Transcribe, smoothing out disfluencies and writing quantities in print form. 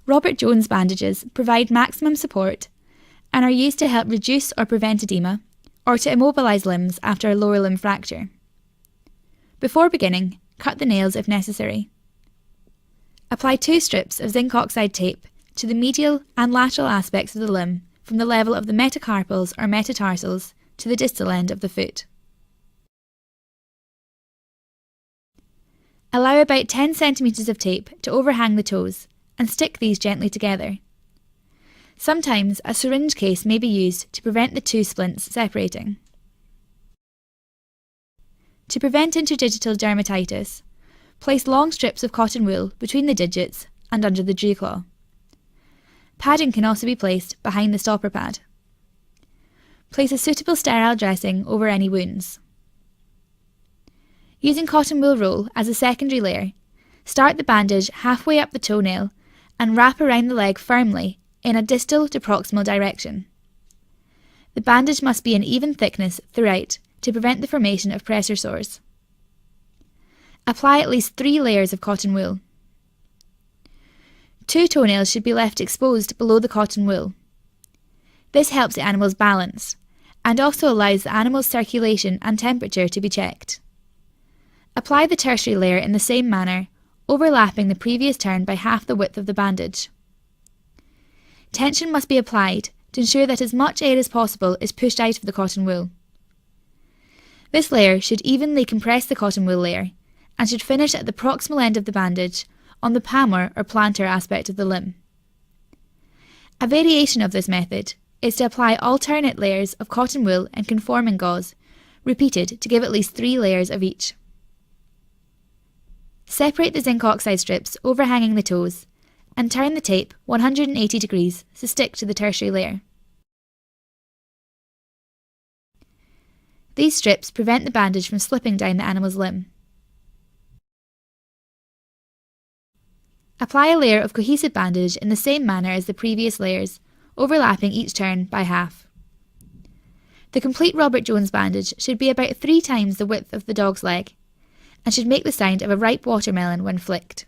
Robert Jones bandages provide maximum support and are used to help reduce or prevent edema or to immobilise limbs after a lower limb fracture. Before beginning, cut the nails if necessary. Apply 2 strips of zinc oxide tape to the medial and lateral aspects of the limb from the level of the metacarpals or metatarsals to the distal end of the foot. Allow about 10 cm of tape to overhang the toes and stick these gently together. Sometimes a syringe case may be used to prevent the 2 splints separating. To prevent interdigital dermatitis, place long strips of cotton wool between the digits and under the dew claw. Padding can also be placed behind the stopper pad. Place a suitable sterile dressing over any wounds. Using cotton wool roll as a secondary layer, start the bandage halfway up the toenail and wrap around the leg firmly in a distal to proximal direction. The bandage must be an even thickness throughout to prevent the formation of pressure sores. Apply at least 3 layers of cotton wool. 2 toenails should be left exposed below the cotton wool. This helps the animal's balance and also allows the animal's circulation and temperature to be checked. Apply the tertiary layer in the same manner, overlapping the previous turn by half the width of the bandage. Tension must be applied to ensure that as much air as possible is pushed out of the cotton wool. This layer should evenly compress the cotton wool layer and should finish at the proximal end of the bandage on the palmar or plantar aspect of the limb. A variation of this method is to apply alternate layers of cotton wool and conforming gauze, repeated to give at least 3 layers of each. Separate the zinc oxide strips overhanging the toes and turn the tape 180 degrees to stick to the tertiary layer. These strips prevent the bandage from slipping down the animal's limb. Apply a layer of cohesive bandage in the same manner as the previous layers, overlapping each turn by half. The complete Robert Jones bandage should be about 3 times the width of the dog's leg and should make the sound of a ripe watermelon when flicked.